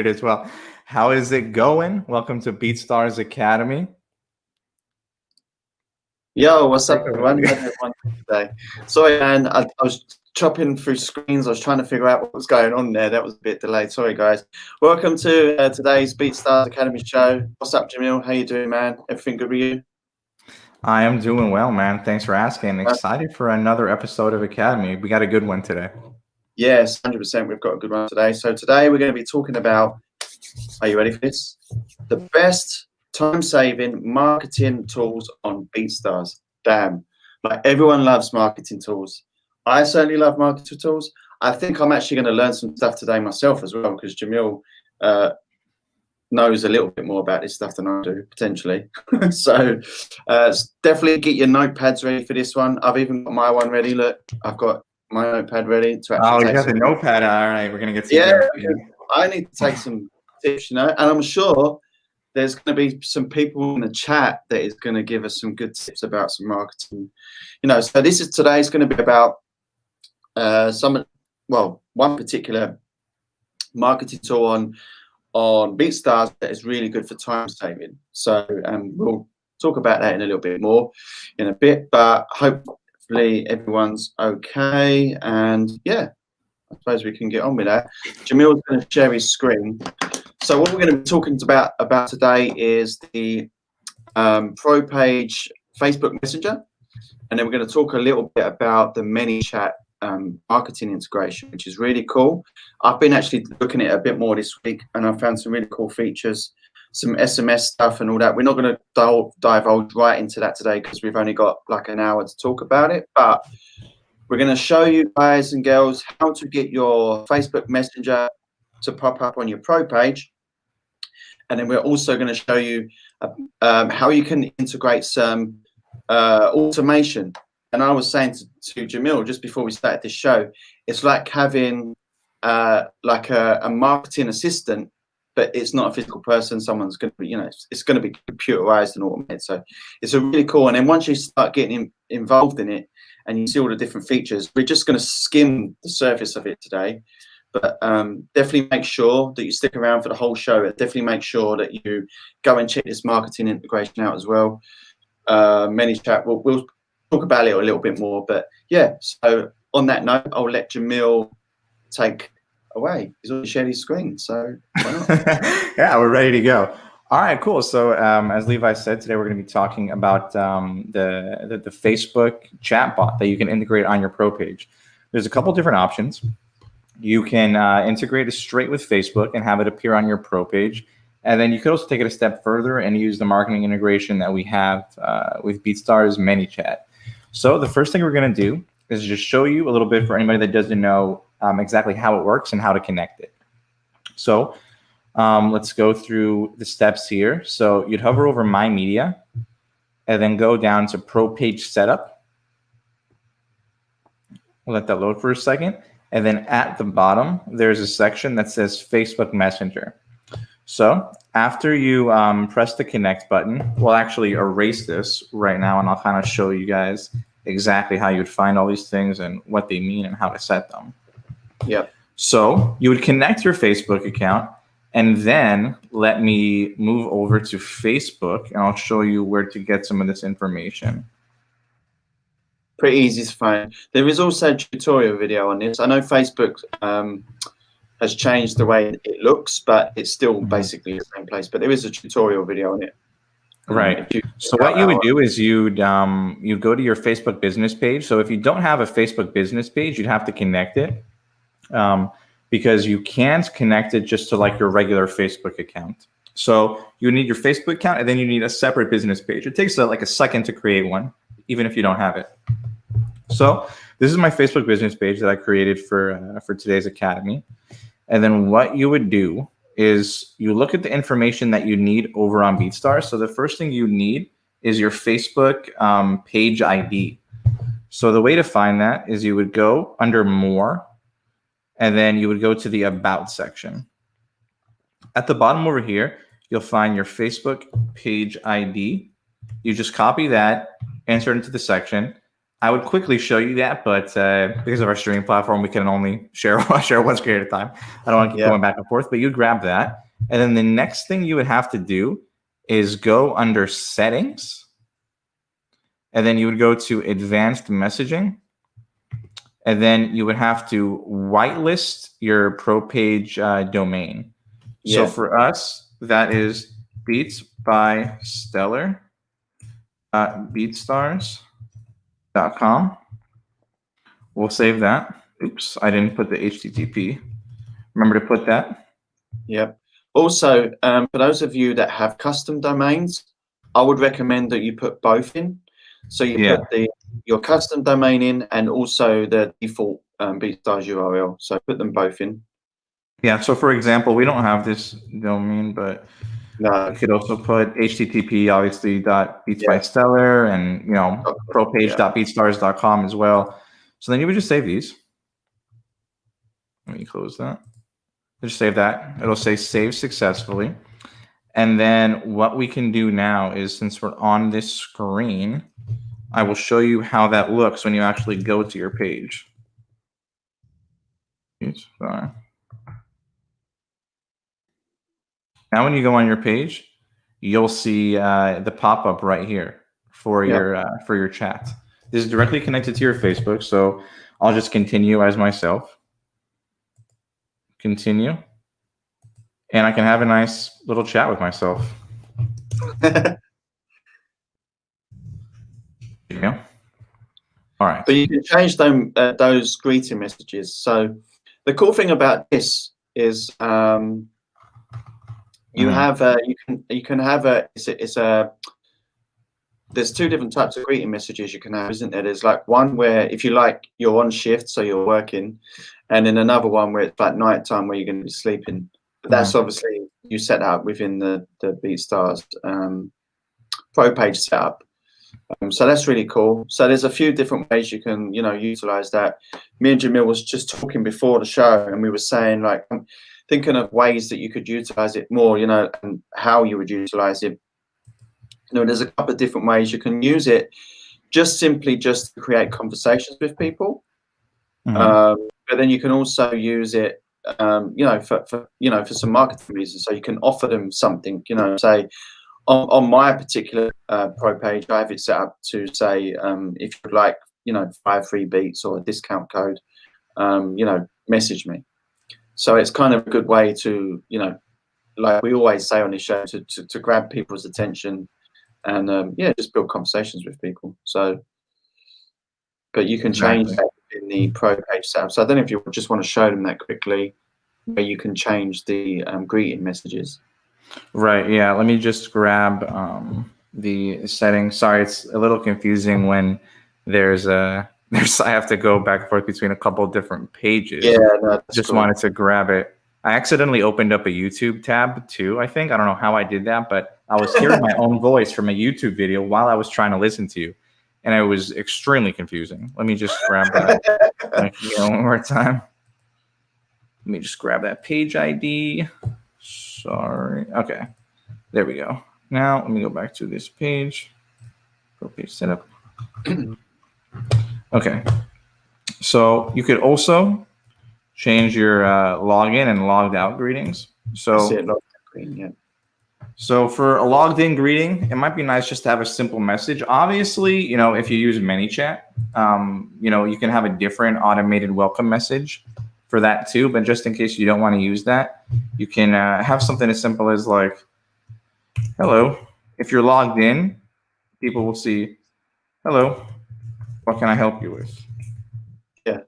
as well. How is it going? Welcome to BeatStars Academy. Yo, what's up, everyone? How's everyone today? Sorry, man. I was chopping through screens. I was trying to figure out what was going on there. That was a bit delayed. Sorry, guys. Welcome to today's BeatStars Academy show. What's up, Jamil? How you doing, man? Everything good with you? I am doing well, man. Thanks for asking. Excited for another episode of Academy. We got a good one today. Yes, 100%. We've got a good one today. So today we're going to be talking about, are you ready for this? The best time-saving marketing tools on BeatStars. Damn, like everyone loves marketing tools. I certainly love marketing tools. I think I'm actually going to learn some stuff today myself as well, because Jamil knows a little bit more about this stuff than I do, potentially. So definitely get your notepads ready for this one. I've even got my one ready. Look, I've got my notepad ready to actually you got the notepad. All right, we're going to get some. Yeah, I need to take some tips, and I'm sure there's going to be some people in the chat that is going to give us some good tips about some marketing. So today's going to be about one particular marketing tool on BeatStars that is really good for time saving. So we'll talk about that in a little bit more in a bit, but hopefully everyone's okay. And yeah, I suppose we can get on with that. Jamil's going to share his screen. So what we're going to be talking about today is the Pro Page Facebook Messenger, and then we're going to talk a little bit about the ManyChat marketing integration, which is really cool. I've been actually looking at it a bit more this week, and I found some really cool features, some SMS stuff and all that. We're not going to divulge right into that today because we've only got like an hour to talk about it, but we're going to show you guys and girls how to get your Facebook Messenger to pop up on your Pro Page. And then we're also going to show you how you can integrate some automation. And I was saying to Jamil just before we started this show, it's like having like a marketing assistant, but it's not a physical person. Someone's going to be, it's going to be computerized and automated. So it's a really cool. And then once you start getting involved in it and you see all the different features, we're just going to skim the surface of it today. But definitely make sure that you stick around for the whole show. Definitely make sure that you go and check this marketing integration out as well. ManyChat, we'll talk about it a little bit more. But yeah, so on that note, I'll let Jamil take away. He's already shared his screen, so why not? Yeah, we're ready to go. All right, cool. So as Levi said, today we're going to be talking about the Facebook chatbot that you can integrate on your Pro Page. There's a couple different options. You can integrate it straight with Facebook and have it appear on your Pro Page. And then you could also take it a step further and use the marketing integration that we have with BeatStars ManyChat. So the first thing we're going to do is just show you a little bit for anybody that doesn't know exactly how it works and how to connect it. So let's go through the steps here. So you'd hover over My Media and then go down to Pro Page Setup. We'll let that load for a second. And then at the bottom, there's a section that says Facebook Messenger. So after you press the connect button, we'll actually erase this right now, and I'll kind of show you guys exactly how you would find all these things and what they mean and how to set them. Yep. So you would connect your Facebook account, and then let me move over to Facebook, and I'll show you where to get some of this information. Pretty easy to find. There is also a tutorial video on this. I know Facebook has changed the way it looks, but it's still basically the same place. But there is a tutorial video on it. Right. So what you would do is you'd go to your Facebook business page. So if you don't have a Facebook business page, you'd have to connect it because you can't connect it just to like your regular Facebook account. So you need your Facebook account, and then you need a separate business page. It takes like a second to create one, even if you don't have it. So this is my Facebook business page that I created for today's Academy. And then what you would do is you look at the information that you need over on BeatStars. So the first thing you need is your Facebook page ID. So the way to find that is you would go under More, and then you would go to the About section. At the bottom over here, you'll find your Facebook page ID. You just copy that, enter it into the section. I would quickly show you that, but because of our streaming platform, we can only share one screen at a time. I don't want to keep going back and forth, but you grab that. And then the next thing you would have to do is go under settings. And then you would go to advanced messaging. And then you would have to whitelist your pro page domain. So for us, that is Beats by Stellar, BeatStars.com. We'll save that. Oops, I didn't put the HTTP. Remember to put that. Yep. Also, for those of you that have custom domains, I would recommend that you put both in. So you put your custom domain in and also the default BeatStars URL. So put them both in. Yeah. So for example, we don't have this domain, but you could also put HTTP, obviously, .beats by Stellar, and propage.beatstars.com as well. So then you would just save these. Let me close that. Just save that. It'll say save successfully. And then what we can do now is, since we're on this screen, I will show you how that looks when you actually go to your page. Now when you go on your page, you'll see the pop-up right here for your chat. This is directly connected to your Facebook, so I'll just continue as myself. Continue. And I can have a nice little chat with myself. Yeah. All right. But you can change them, those greeting messages. So the cool thing about this is you have you can have there's two different types of greeting messages you can have, isn't there? There's like one where, if you like, you're on shift, so you're working, and then another one where it's like nighttime, where you're going to be sleeping. But that's obviously, you set that up within the BeatStars pro page setup. So that's really cool. So there's a few different ways you can, utilize that. Me and Jamil was just talking before the show, and we were saying, like, thinking of ways that you could utilize it more, and how you would utilize it. There's a couple of different ways you can use it. Just simply to create conversations with people, but then you can also use it, for some marketing reasons. So you can offer them something, say. On my particular pro page, I have it set up to say, if you'd like, 5 free beats or a discount code, message me. So it's kind of a good way to, like we always say on this show, to grab people's attention and just build conversations with people. So, but you can change that in the pro page setup. So I don't know if you just want to show them that quickly, where you can change the greeting messages. Right. Yeah. Let me just grab the settings. Sorry, it's a little confusing when I have to go back and forth between a couple of different pages. Yeah. No, just wanted to grab it. I accidentally opened up a YouTube tab too, I think. I don't know how I did that, but I was hearing my own voice from a YouTube video while I was trying to listen to you. And it was extremely confusing. Let me just grab that one more time. Let me just grab that page ID. Sorry. Okay. There we go. Now let me go back to this page. Pro page setup. Okay. So you could also change your login and logged out greetings. So for a logged in greeting, it might be nice just to have a simple message. Obviously, if you use ManyChat, you can have a different automated welcome message for that too. But just in case you don't want to use that, you can have something as simple as like, hello. If you're logged in, people will see, hello, what can I help you with? Yeah.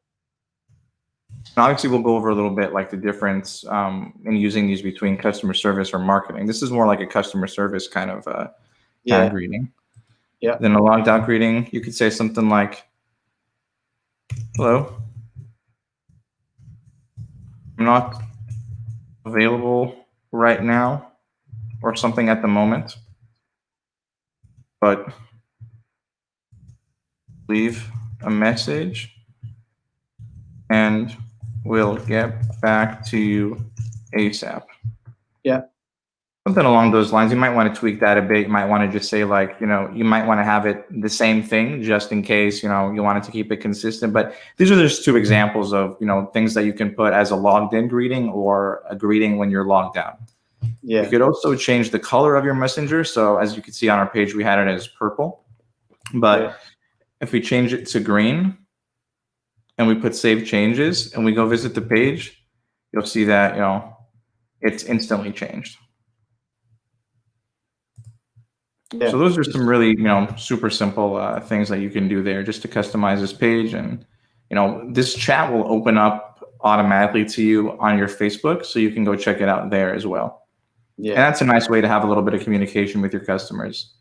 And obviously, we'll go over a little bit like the difference in using these between customer service or marketing. This is more like a customer service kind of greeting. Yeah. Then a logged out greeting, you could say something like, hello, I'm not available right now or something at the moment, but leave a message and we'll get back to you ASAP. Yeah. Something along those lines. You might want to tweak that a bit. You might want to just say like, you might want to have it the same thing just in case, you wanted to keep it consistent. But these are just two examples of, things that you can put as a logged in greeting or a greeting when you're logged out. Yeah. You could also change the color of your messenger. So as you can see on our page, we had it as purple. But if we change it to green and we put save changes and we go visit the page, you'll see that, it's instantly changed. Yeah. So those are some really, super simple things that you can do there just to customize this page. And, this chat will open up automatically to you on your Facebook, so you can go check it out there as well. Yeah. And that's a nice way to have a little bit of communication with your customers.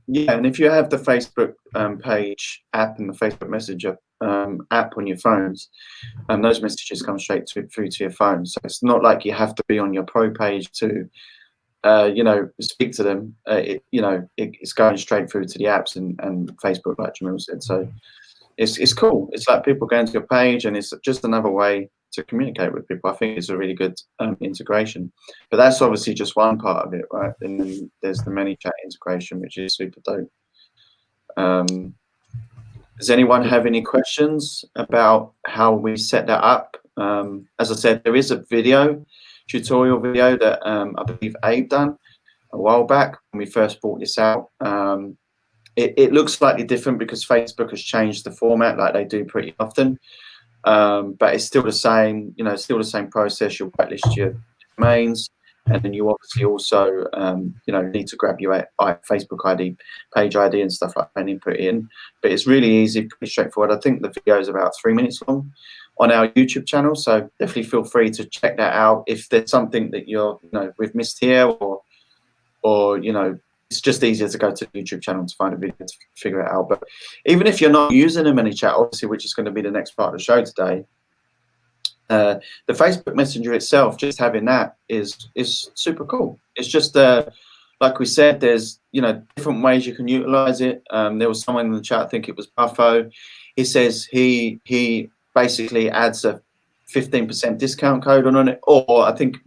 Yeah, and if you have the Facebook page app and the Facebook Messenger app on your phones, those messages come straight through to your phone. So it's not like you have to be on your pro page to speak to them. It's going straight through to the apps and Facebook, like Jamil said. So it's cool. It's like people going to your page, and it's just another way to communicate with people. I think it's a really good integration. But that's obviously just one part of it, right? And then there's the ManyChat integration, which is super dope. Does anyone have any questions about how we set that up? As I said, there is a tutorial video that I believe Abe done a while back when we first brought this out. It looks slightly different because Facebook has changed the format like they do pretty often, but it's still the same. Still the same process. You whitelist your domains, and then you obviously also need to grab your Facebook ID, page ID, and stuff like that and input it in. But it's really easy, pretty straightforward. I think the video is about 3 minutes long on our YouTube channel, so definitely feel free to check that out if there's something that we've missed here, or it's just easier to go to the YouTube channel to find a video to figure it out. But even if you're not using a ManyChat, obviously, which is going to be the next part of the show today, the Facebook Messenger itself, just having that is super cool. It's just like we said, there's different ways you can utilize it. There was someone in the chat, I think it was Buffo. He says he basically adds a 15% discount code on it, or I think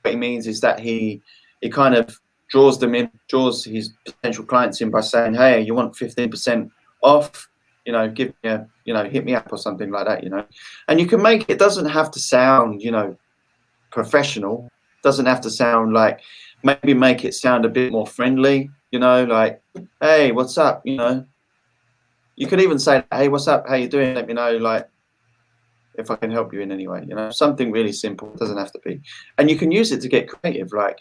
what he means is that he kind of draws his potential clients in by saying, hey, you want 15% off, give me hit me up or something like that, and you can make it doesn't have to sound, professional, doesn't have to sound like, maybe make it sound a bit more friendly, like, hey, what's up, you could even say, hey, what's up, how you doing, let me know, like, if I can help you in any way, something really simple. It doesn't have to be, and you can use it to get creative, like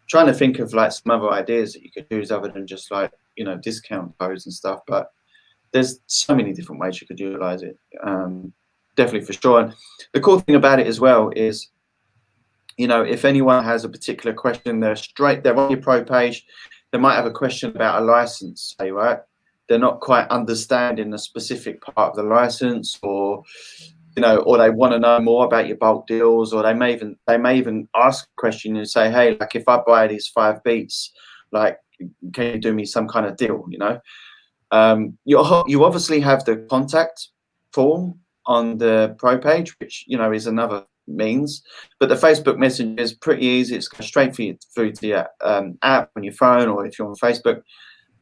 trying to think of like some other ideas that you could use other than just like discount codes and stuff. But there's so many different ways you could utilize it, definitely, for sure. And the cool thing about it as well is, if anyone has a particular question, they're on your pro page, they might have a question about a license, say, right? They're not quite understanding the specific part of the license, or or they want to know more about your bulk deals, or they may even ask a question and say, hey, like if I buy these 5 beats, like, can you do me some kind of deal? You obviously have the contact form on the pro page, which is another means, but the Facebook Messenger is pretty easy. It's straight through to your app on your phone, or if you're on Facebook.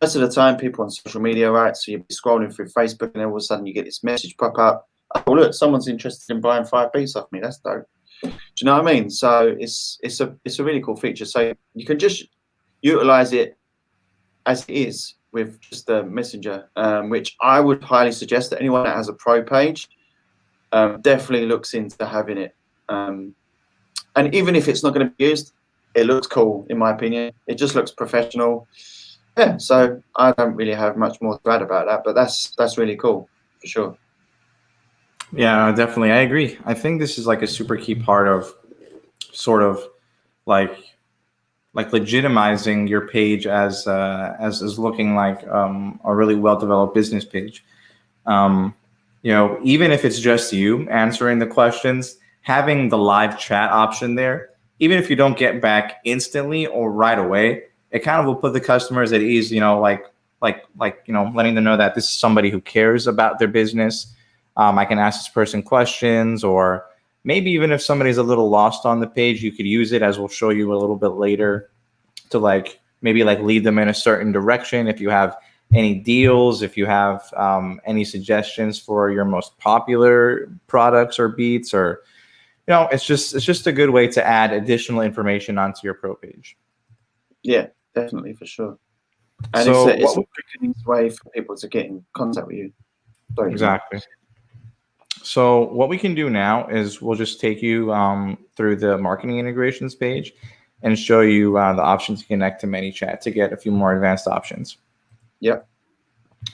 Most of the time, people on social media, right? So you'll be scrolling through Facebook, and then all of a sudden you get this message pop up. Oh, look, someone's interested in buying 5 beats off me. That's dope. Do you know what I mean? So it's a really cool feature. So you can just utilize it as it is with just the Messenger, which I would highly suggest that anyone that has a pro page definitely looks into having it. And even if it's not going to be used, it looks cool, in my opinion. It just looks professional. Yeah, so I don't really have much more to add about that, but that's really cool, for sure. Yeah, definitely. I agree. I think this is like a super key part of sort of like legitimizing your page as looking like a really well-developed business page. Even if it's just you answering the questions, having the live chat option there, even if you don't get back instantly or right away, it kind of will put the customers at ease, letting them know that this is somebody who cares about their business. I can ask this person questions, or maybe even if somebody's a little lost on the page, you could use it, as we'll show you a little bit later, to like maybe like lead them in a certain direction. If you have any deals, if you have any suggestions for your most popular products or beats, or it's just a good way to add additional information onto your pro page. Yeah, definitely, for sure. And So it's a quick way for people to get in contact with you. Sorry, exactly. So what we can do now is we'll just take you through the marketing integrations page and show you the option to connect to ManyChat to get a few more advanced options. Yep.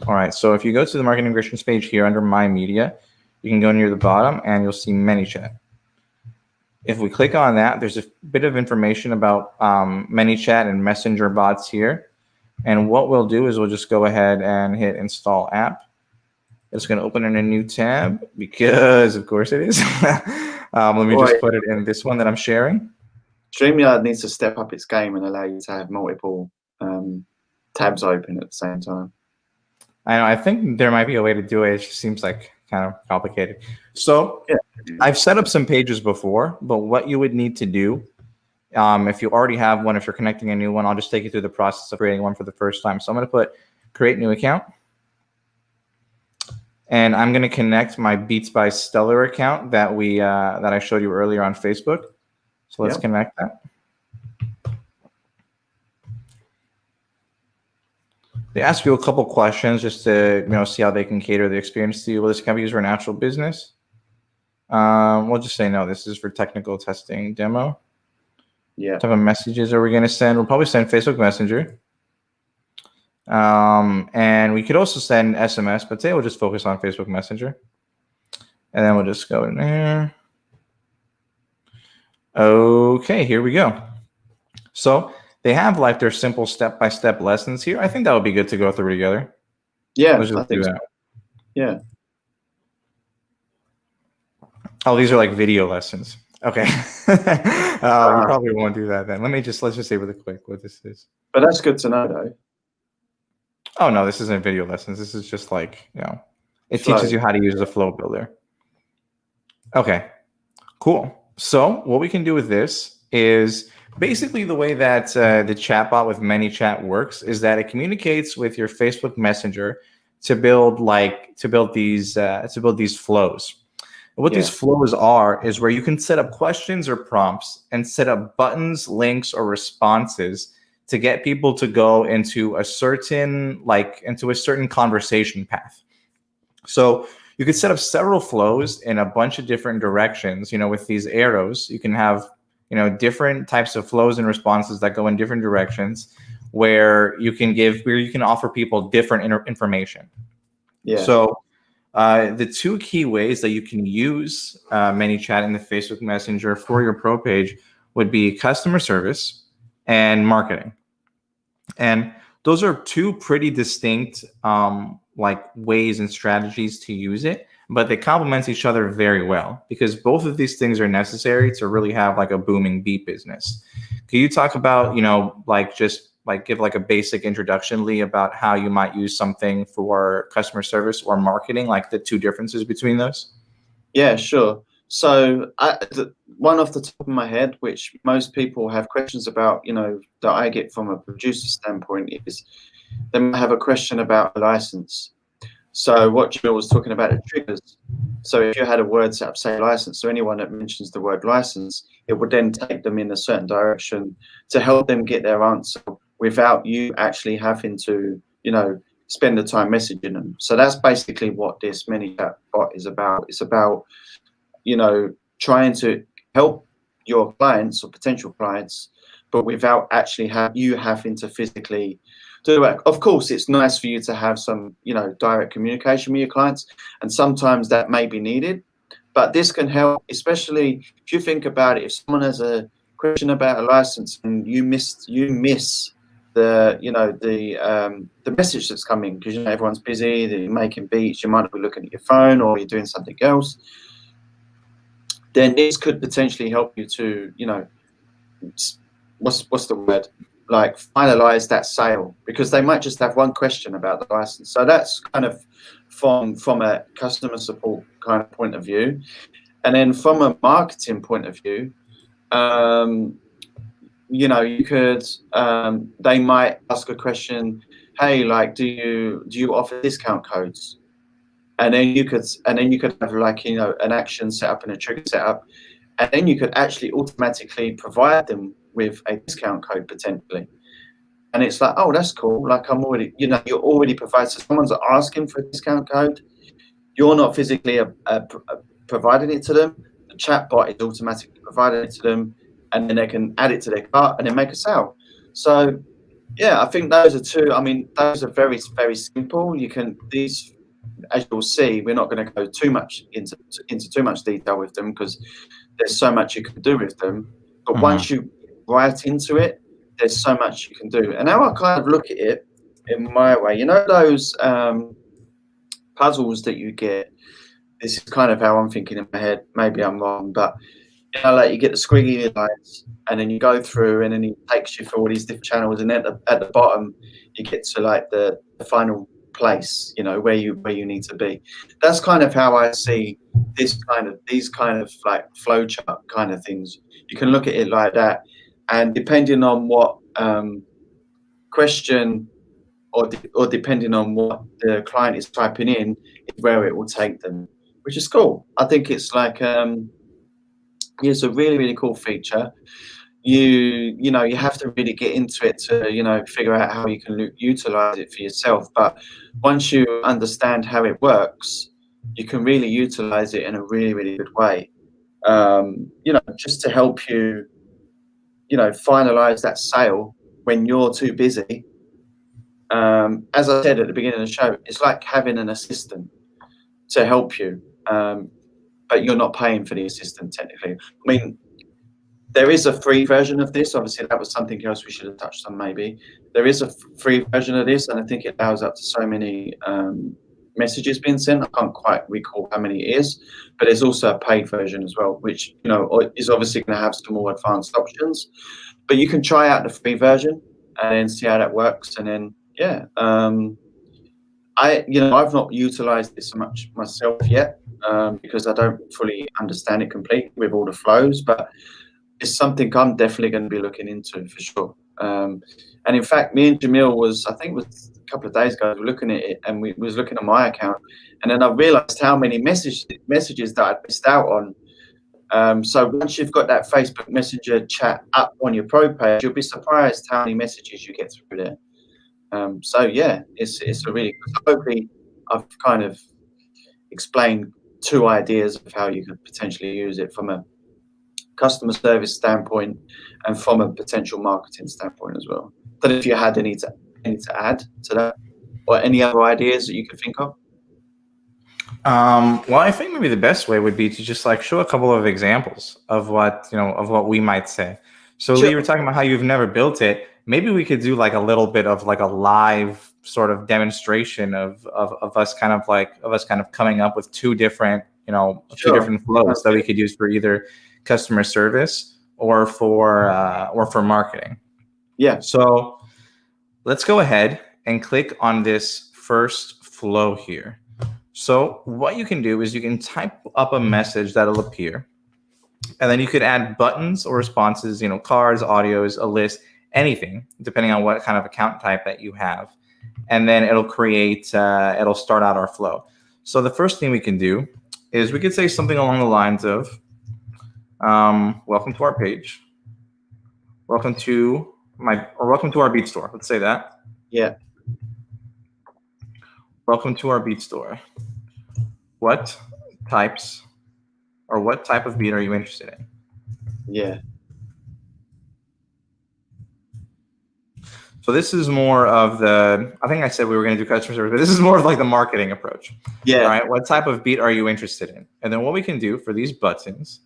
All right. So if you go to the marketing integrations page here under My Media, you can go near the bottom and you'll see ManyChat. If we click on that, there's a bit of information about ManyChat and Messenger bots here. And what we'll do is we'll just go ahead and hit Install App. It's going to open in a new tab because, of course, it is. Let me just put it in this one that I'm sharing. StreamYard needs to step up its game and allow you to have multiple tabs open at the same time. I know. I think there might be a way to do it. It just seems like kind of complicated. So yeah. I've set up some pages before, but what you would need to do, if you already have one, if you're connecting a new one, I'll just take you through the process of creating one for the first time. So I'm going to put create new account. And I'm going to connect my Beats by Stellar account that I showed you earlier on Facebook. So let's connect that. They ask you a couple questions just to see how they can cater the experience to you. Will this can be used for an actual business? We'll just say no. This is for technical testing demo. Yeah. What type of messages are we going to send? We'll probably send Facebook Messenger. And we could also send SMS, but today we'll just focus on Facebook Messenger. And then we'll just go in there. Okay, here we go. So they have like their simple step-by-step lessons here. I think that would be good to go through together. Yeah, I think so. Yeah. Oh, these are like video lessons. Okay. We probably won't do that then. Let's just say really quick what this is. But that's good to know, though. Oh, no, this isn't video lessons. This is just like, it teaches you how to use the flow builder. Okay, cool. So what we can do with this is basically the way that the chatbot with ManyChat works is that it communicates with your Facebook Messenger to build these flows. And what these flows are is where you can set up questions or prompts and set up buttons, links, or responses to get people to go into a certain conversation path. So you could set up several flows in a bunch of different directions. With these arrows, you can have different types of flows and responses that go in different directions, where you can offer people different information. Yeah. So the two key ways that you can use ManyChat in the Facebook Messenger for your pro page would be customer service and marketing. And those are two pretty distinct ways and strategies to use it, but they complement each other very well because both of these things are necessary to really have like a booming beat business. Can you talk about, give like a basic introduction, Lee, about how you might use something for customer service or marketing, like the two differences between those? Yeah, sure. So one off the top of my head, which most people have questions about, that I get from a producer standpoint, is they might have a question about a license. So what Jill was talking about, the triggers. So if you had a word set up, say license, so anyone that mentions the word license, it would then take them in a certain direction to help them get their answer without you actually having to, spend the time messaging them. So that's basically what this ManyChat bot is about. It's about trying to help your clients or potential clients, but without actually having to physically do the work. Of course, it's nice for you to have some, direct communication with your clients, and sometimes that may be needed, but this can help, especially if you think about it. If someone has a question about a license and you miss the message that's coming because everyone's busy, they're making beats, you might not be looking at your phone or you're doing something else, then this could potentially help you to, what's the word? Like finalize that sale, because they might just have one question about the license. So that's kind of from a customer support kind of point of view. And then from a marketing point of view, you know, you could, they might ask a question, hey, like, do you offer discount codes? And then you could have, like, you know, an action set up and a trigger set up, and then you could actually automatically provide them with a discount code potentially. And it's like, oh, that's cool. Like, I'm already, you know, you're already providing. So someone's asking for a discount code. You're not physically providing it to them. The chatbot is automatically providing it to them, and then they can add it to their cart and then make a sale. So yeah, I think those are two. I mean, those are very, very simple. You can, these, as you'll see, we're not going to go too much into too much detail with them because there's so much you can do with them. But once you write into it, there's so much you can do. And how I kind of look at it in my way, you know, those puzzles that you get. This is kind of how I'm thinking in my head. Maybe I'm wrong, but you know, like, you get the squiggly lines, and then you go through, and then it takes you through all these different channels, and at the bottom, you get to like the final place, you know, where you need to be. That's kind of how I see these kind of like flowchart kind of things. You can look at it like that, and depending on what question or depending on what the client is typing in, is where it will take them, which is cool. I think it's like it's a really, really cool feature. You know, you have to really get into it to, you know, figure out how you can utilize it for yourself. But once you understand how it works, you can really utilize it in a really, really good way. You know, just to help you, you know, finalize that sale when you're too busy. As I said at the beginning of the show, it's like having an assistant to help you, but you're not paying for the assistant technically. I mean, there is a free version of this. Obviously, that was something else we should have touched on maybe. There is a free version of this, and I think it allows up to so many messages being sent. I can't quite recall how many it is, but there's also a paid version as well, which, you know, is obviously going to have some more advanced options. But you can try out the free version and then see how that works. And then, yeah, I've not utilized it so much myself yet because I don't fully understand it completely with all the flows, but it's something I'm definitely going to be looking into for sure. And in fact, me and Jamil I think it was a couple of days ago, we were looking at it, and we was looking at my account, and then I realized how many messages that I'd missed out on. So once you've got that Facebook Messenger chat up on your pro page, you'll be surprised how many messages you get through there. So yeah, it's a really, hopefully I've kind of explained two ideas of how you could potentially use it from a customer service standpoint and from a potential marketing standpoint as well. But if you had any to add to that, or any other ideas that you could think of? Well, I think maybe the best way would be to just like show a couple of examples of what we might say. So Sure. Lee, you were talking about how you've never built it. Maybe we could do like a little bit of like a live sort of demonstration of us kind of coming up with two different flows that we could use for either customer service or for marketing. Yeah. So let's go ahead and click on this first flow here. So what you can do is you can type up a message that'll appear, and then you could add buttons or responses, cards, audios, a list, anything, depending on what kind of account type that you have. And then it'll start out our flow. So the first thing we can do is we could say something along the lines of, welcome to our page. Welcome to our Beat Store. Let's say that. Yeah. Welcome to our Beat Store. What type of beat are you interested in? Yeah. So this is more of I think I said we were going to do customer service, but this is more of like the marketing approach. Yeah. All right. What type of beat are you interested in? And then what we can do for these buttons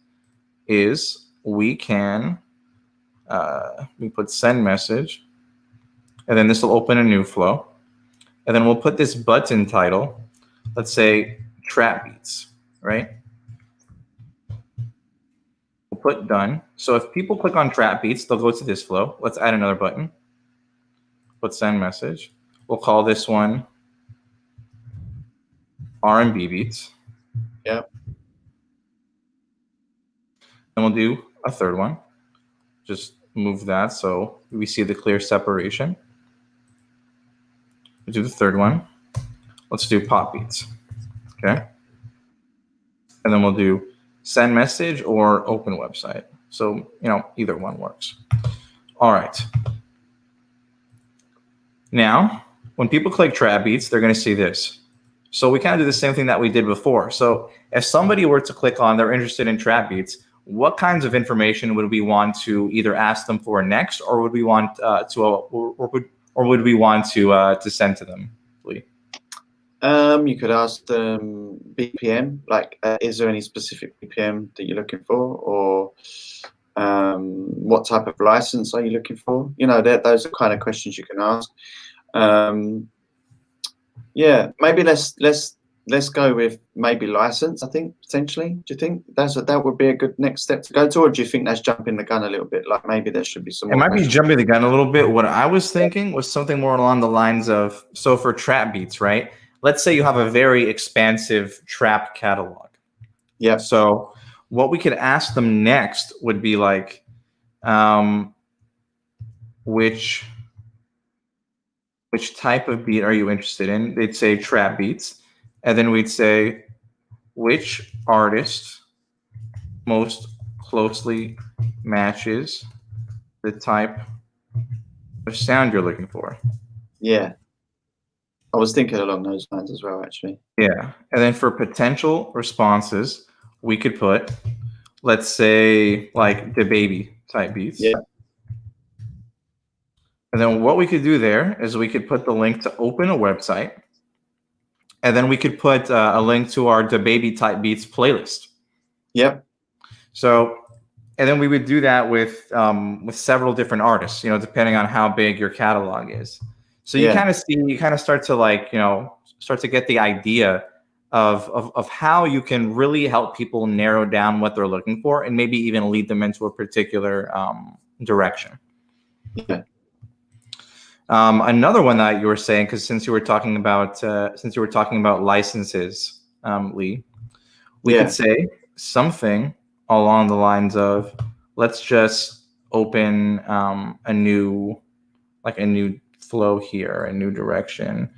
is we can we put send message, and then this will open a new flow. And then we'll put this button title, let's say trap beats, right? We'll put done. So if people click on trap beats, they'll go to this flow. Let's add another button. Put send message. We'll call this one R&B beats. Yeah. And we'll do a third one. Just move that so we see the clear separation. We'll do the third one. Let's do pop beats. Okay. And then we'll do send message or open website. So, either one works. All right. Now, when people click trap beats, they're going to see this. So we kind of do the same thing that we did before. So if somebody were to click on, they're interested in trap beats, what kinds of information would we want to either ask them for next, or would we want would we want to send to them, Lee? You could ask them BPM, like, is there any specific BPM that you're looking for, or what type of license are you looking for? Those are kind of questions you can ask. Yeah, maybe let's go with maybe license. I think potentially. Do you think that would be a good next step to go to, or do you think that's jumping the gun a little bit? Like maybe there should be some. It might be jumping the gun a little bit. What I was thinking was something more along the lines of, so for trap beats, right? Let's say you have a very expansive trap catalog. Yeah. So what we could ask them next would be like, which type of beat are you interested in? They'd say trap beats. And then we'd say, which artist most closely matches the type of sound you're looking for? Yeah. I was thinking along those lines as well, actually. Yeah. And then for potential responses, we could put, let's say, like the baby type beats. Yeah. And then what we could do there is we could put the link to open a website. And then we could put a link to our DaBaby type beats playlist. Yep. So, and then we would do that with several different artists, depending on how big your catalog is. So you kind of start to start to get the idea of how you can really help people narrow down what they're looking for, and maybe even lead them into a particular direction. Yeah. Another one that you were saying, because since you were talking about licenses, Lee, we could say something along the lines of, let's just open a new flow here, a new direction.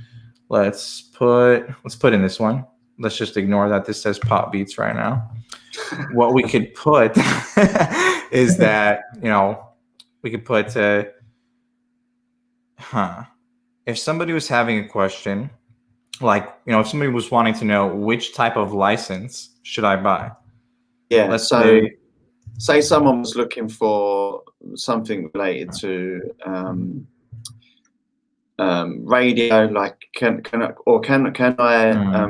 Let's put in this one. Let's just ignore that this says pop beats right now. What we could put is that, we could put if somebody was having a question, like, if somebody was wanting to know which type of license should I buy? Yeah. Let's say someone was looking for something related to radio, like can I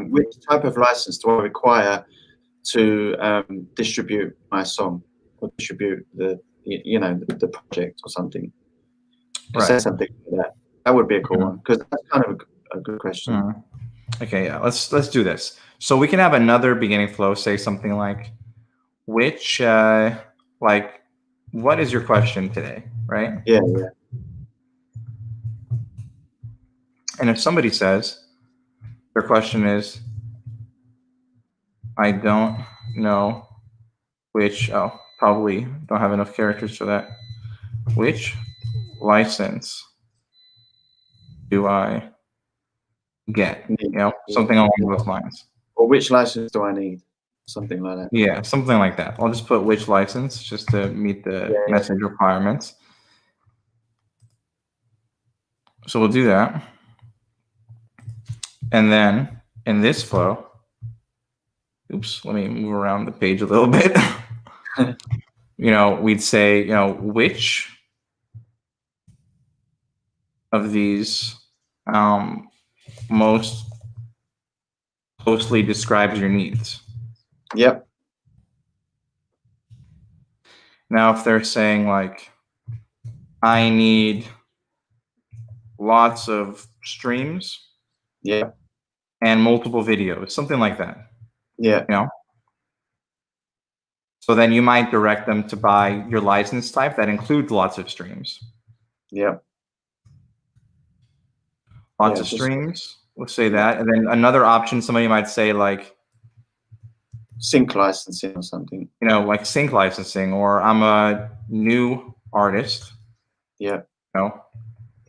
which type of license do I require to distribute my song or distribute the project or something? Right. Say something like that. That would be a cool one, because that's kind of a good question. Okay, yeah. Let's do this. So we can have another beginning flow. Say something like, which what is your question today, right? Yeah. And if somebody says their question is, I don't know which, probably don't have enough characters for that. Which license do I get? Something along those lines. Or which license do I need? Something like that. Yeah, something like that. I'll just put which license just to meet the message requirements. So we'll do that. And then in this flow, oops, let me move around the page a little bit. We'd say, which of these most closely describes your needs. Yep. Now, if they're saying like, I need lots of streams, and multiple videos, something like that. Yeah. So then you might direct them to buy your license type that includes lots of streams. Yeah. Lots of streams. We'll say that. And then another option, somebody might say like sync licensing or something. Like sync licensing, or I'm a new artist, Yeah.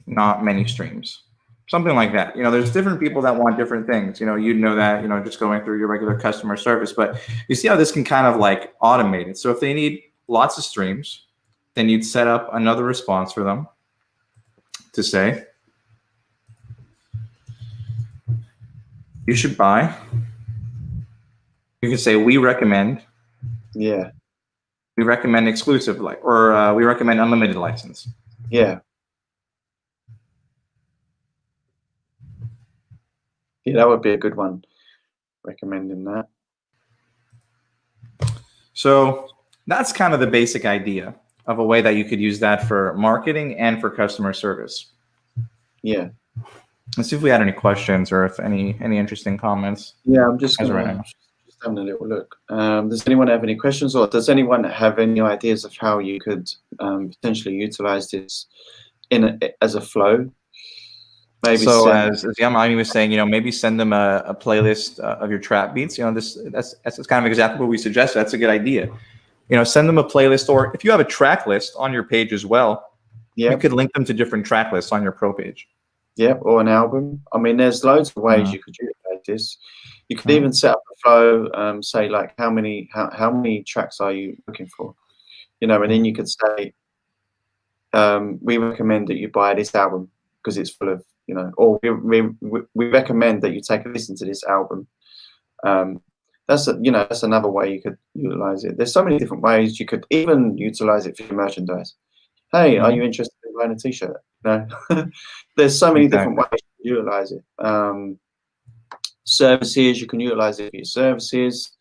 Not many streams. Something like that. There's different people that want different things. You'd know that, just going through your regular customer service. But you see how this can kind of like automate it. So if they need lots of streams, then you'd set up another response for them to say, you should buy. You can say, we recommend. Yeah. We recommend exclusive, or we recommend unlimited license. Yeah. Yeah, that would be a good one. Recommending that. So that's kind of the basic idea of a way that you could use that for marketing and for customer service. Yeah. Let's see if we had any questions or if any interesting comments. Yeah, I'm just having a little look. Does anyone have any questions, or does anyone have any ideas of how you could potentially utilize this as a flow? Maybe so. As Yamani was saying, maybe send them a playlist of your trap beats. That's kind of exactly what we suggested. That's a good idea. Send them a playlist, or if you have a track list on your page as well, you could link them to different track lists on your pro page. Yeah, or an album. I mean, there's loads of ways you could utilize this. You could even set up a flow, say like how many tracks are you looking for, and then you could say, we recommend that you buy this album because it's full of, or we recommend that you take a listen to this album. That's another way you could utilize it. There's so many different ways. You could even utilize it for your merchandise. Hey, are you interested in buying a t-shirt? No. There's so many different ways to utilize it. Services, you can utilize it for your services.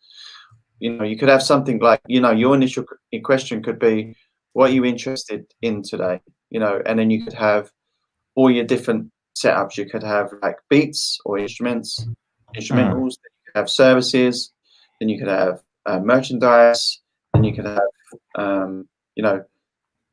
You could have something like, your initial question could be, what are you interested in today? And then you could have all your different setups. You could have like beats or instrumentals. Then you could have services. Then you could have merchandise. Then you could have,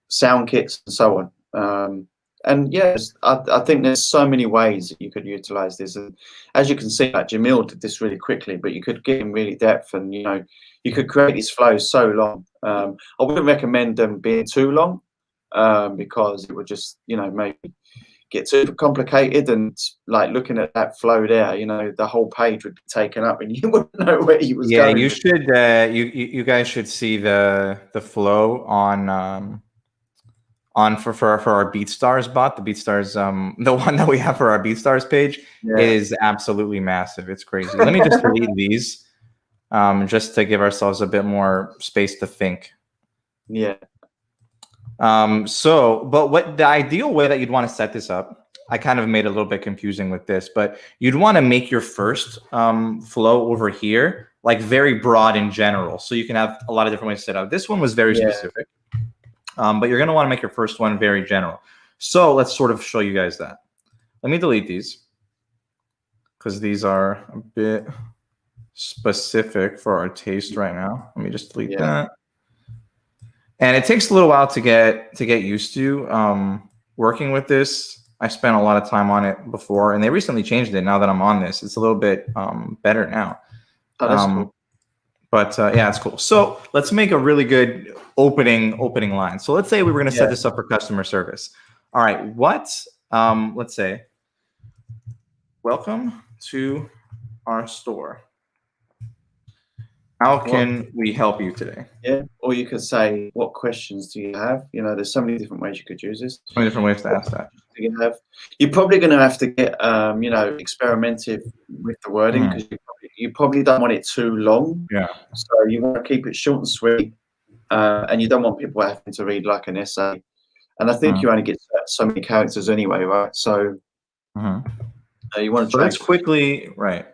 sound kits and so on. And yes, I think there's so many ways that you could utilize this. And as you can see, like Jamil did this really quickly, but you could get in really depth, and you could create these flows so long. I wouldn't recommend them being too long because it would just, maybe get too complicated, and like looking at that flow there, the whole page would be taken up and you wouldn't know where you was going. Yeah, you should you guys should see the flow on for our BeatStars bot. The BeatStars, the one that we have for our BeatStars page, is absolutely massive. It's crazy. Let me just delete these just to give ourselves a bit more space to think. Yeah. But what the ideal way that you'd want to set this up, I kind of made it a little bit confusing with this, but you'd want to make your first flow over here like very broad in general, so you can have a lot of different ways to set up. This one was very specific. But you're going to want to make your first one very general. So let's sort of show you guys that. Let me delete these because these are a bit specific for our taste right now. Let me just delete that. And it takes a little while to get used to working with this. I spent a lot of time on it before, and they recently changed it. Now that I'm on this, it's a little bit better now. Oh, that's cool. But yeah, it's cool. So let's make a really good opening line. So let's say we were going to set this up for customer service. All right, let's say, welcome to our store. How can we help you today? Yeah, or you could say, what questions do you have? There's so many different ways you could use this. So many different ways to ask that. You're probably going to have to get, experimental with the wording, because you probably don't want it too long. Yeah. So you want to keep it short and sweet, and you don't want people having to read like an essay. And I think you only get so many characters anyway, right? So you want to try. Let's quickly, right.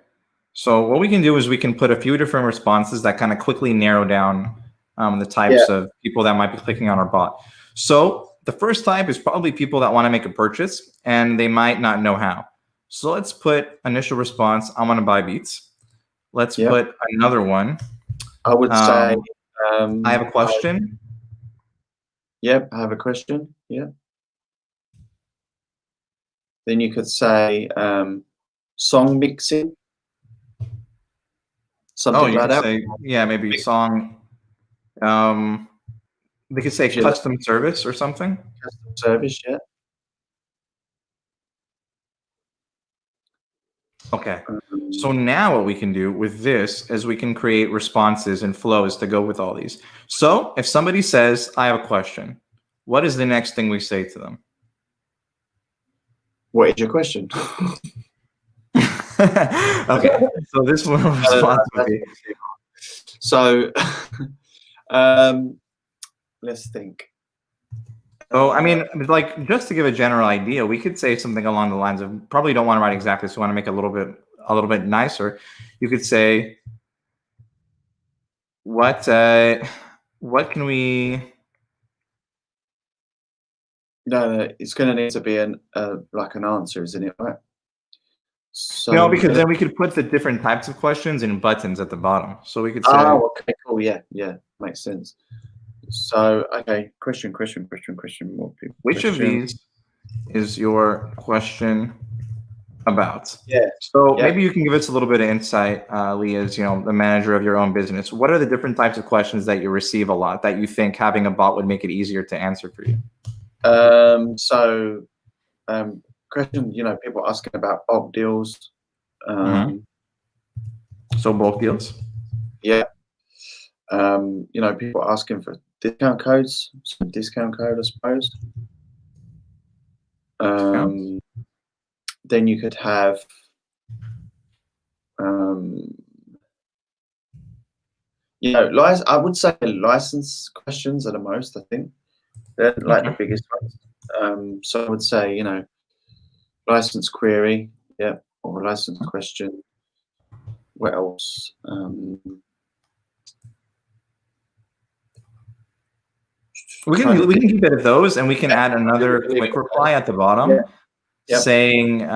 So what we can do is we can put a few different responses that kind of quickly narrow down the types of people that might be clicking on our bot. So the first type is probably people that want to make a purchase and they might not know how. So let's put initial response, I want to buy beats. Let's put another one. I would say, I have a question. I have a question. Yeah. Then you could say song mixing. Something like that. Say, maybe song. They could say custom service or something. Custom service, yeah. Okay. So now what we can do with this is we can create responses and flows to go with all these. So if somebody says, I have a question, what is the next thing we say to them? What is your question? Okay. So this one response would be. So let's think. Oh, I mean, like, just to give a general idea, we could say something along the lines of, probably don't want to write exactly, so we want to make it a little bit nicer. You could say, what can we? No, it's going to need to be like an answer, isn't it? Right. So No, because then we could put the different types of questions in buttons at the bottom. So we could say. Oh, okay, cool. Yeah, makes sense. So, okay, question. Which of these is your question about? Yeah. So maybe you can give us a little bit of insight, Lee, as the manager of your own business. What are the different types of questions that you receive a lot that you think having a bot would make it easier to answer for you? Question, people asking about bulk deals. So bulk deals. Yeah. People asking for discount codes, some discount code, I suppose. Then you could have I would say license questions are the most, I think. They're like the biggest ones. So I would say, license query, or license question. What else? We can keep it at those, and we can add another quick reply at the bottom saying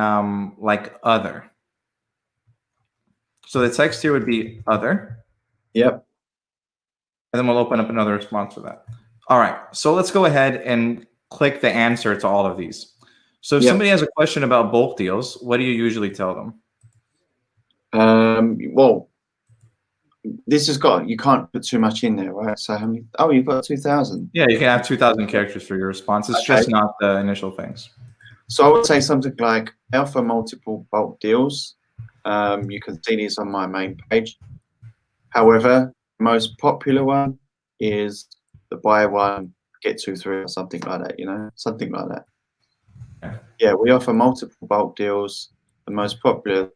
like other. So the text here would be other. Yep. And then we'll open up another response for that. All right. So let's go ahead and click the answer to all of these. So if somebody has a question about bulk deals, what do you usually tell them? Well, this has got, you can't put too much in there, right? So how many? Oh, you've got 2,000. Yeah, you can have 2,000 characters for your response. It's just not the initial things. So I would say something like alpha multiple bulk deals. You can see these on my main page. However, most popular one is the buy one, get two free, or something like that, something like that. Yeah, we offer multiple bulk deals. The most popular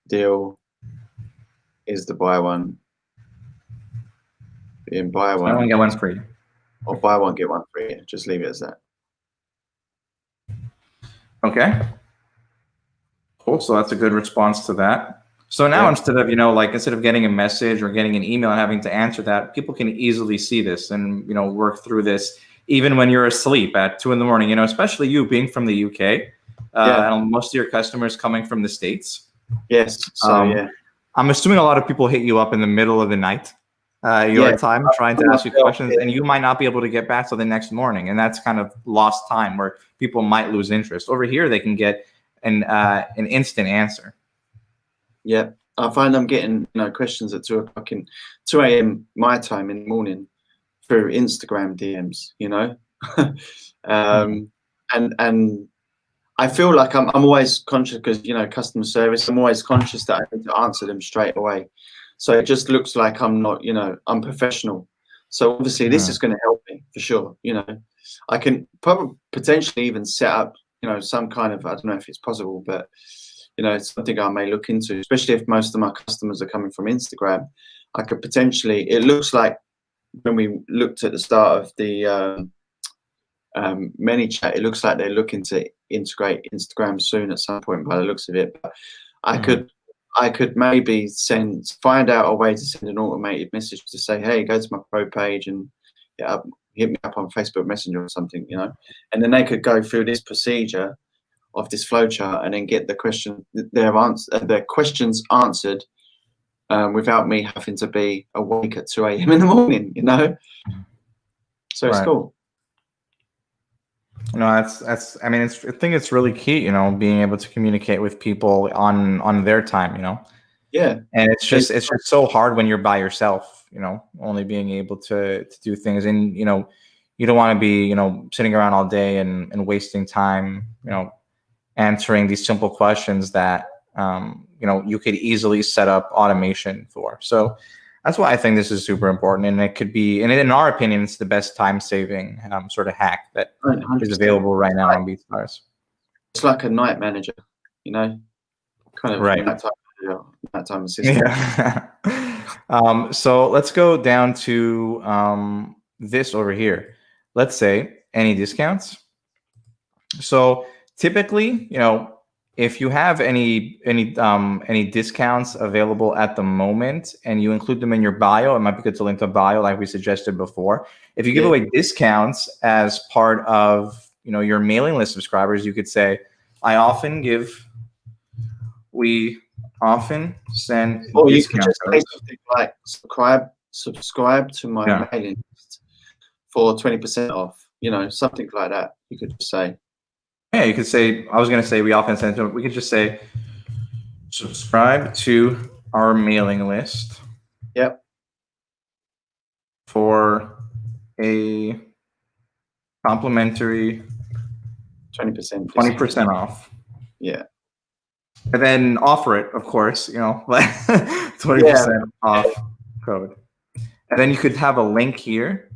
deal is the buy one. In buy one. Buy one, get one free. Or buy one, get one free. Just leave it as that. Okay. Cool. So that's a good response to that. So now instead of, instead of getting a message or getting an email and having to answer that, people can easily see this and, work through this even when you're asleep at 2 in the morning, especially you being from the UK, and most of your customers coming from the States. Yes. So, I'm assuming a lot of people hit you up in the middle of the night, your time, trying to ask you questions, and you might not be able to get back till the next morning. And that's kind of lost time where people might lose interest. Over here, they can get an instant answer. Yeah, I find I'm getting questions at 2 a.m. my time in the morning through Instagram DMs. And I feel like I'm always conscious because customer service. I'm always conscious that I need to answer them straight away. So it just looks like I'm not unprofessional. So obviously this is going to help me for sure. I can probably potentially even set up some kind of, I don't know if it's possible, but it's something I may look into, especially if most of my customers are coming from Instagram. I could potentially, it looks like when we looked at the start of the ManyChat, it looks like they're looking to integrate Instagram soon at some point by the looks of it. But I could maybe find out a way to send an automated message to say, hey, go to my pro page and hit me up on Facebook Messenger or something, and then they could go through this procedure of this flowchart and then get their questions answered without me having to be awake at 2 a.m. in the morning, So it's cool. No, I think it's really key, being able to communicate with people on their time, Yeah. And it's just so hard when you're by yourself, only being able to do things. And, you don't want to be, you know, sitting around all day and wasting time, you know, answering these simple questions that, you know, you could easily set up automation for. So that's why I think this is super important. And it could be, and in our opinion, it's the best time saving sort of hack that 100%. is available right now on BeatStars. It's like a night manager, you know, kind of Right. nighttime assistant. Yeah. So let's go down to this over here. Let's say any discounts. So typically, you know, if you have any discounts available at the moment and you include them in your bio, it might be good to link to bio like we suggested before. If you give away discounts as part of, you know, your mailing list subscribers, you could say, we often send or you discount could just say codes. something like subscribe to my mailing list for 20% off, you know, something like that. You could just say. Yeah, you could say, I was going to say we often send to, we could just say subscribe to our mailing list. Yep. For a complimentary 20% off. Yeah. And then offer it, of course, you know, 20% off code. And then you could have a link here,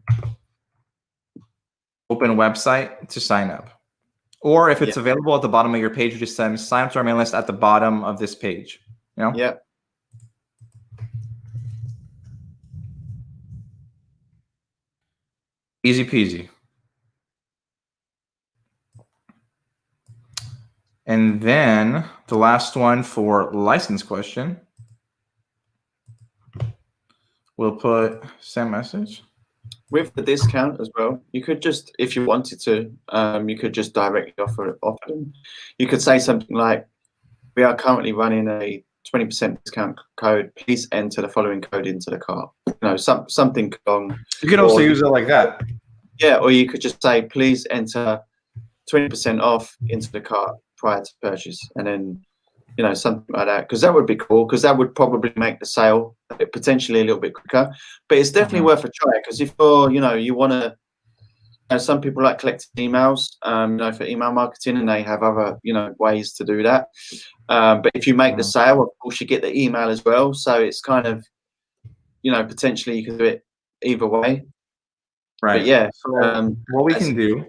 open website to sign up. Or if it's available at the bottom of your page, you just sign up to our mailing list at the bottom of this page. You know? Yeah. Easy peasy. And then the last one for license question, we'll put send message. With the discount as well, you could just, if you wanted to, you could just directly offer them. You could say something like, we are currently running a 20% discount code. Please enter the following code into the cart. You know, something along. You could also use it like that. Yeah, or you could just say, please enter 20% off into the cart prior to purchase, and then, you know, something like that, because that would be cool, because that would probably make the sale potentially a little bit quicker. But it's definitely worth a try, because if you're, you know, you want to, some people like collecting emails, you know, for email marketing, and they have other, you know, ways to do that. But if you make the sale, of course, you get the email as well. So it's kind of, you know, potentially you can do it either way. Right. But yeah. So what we can do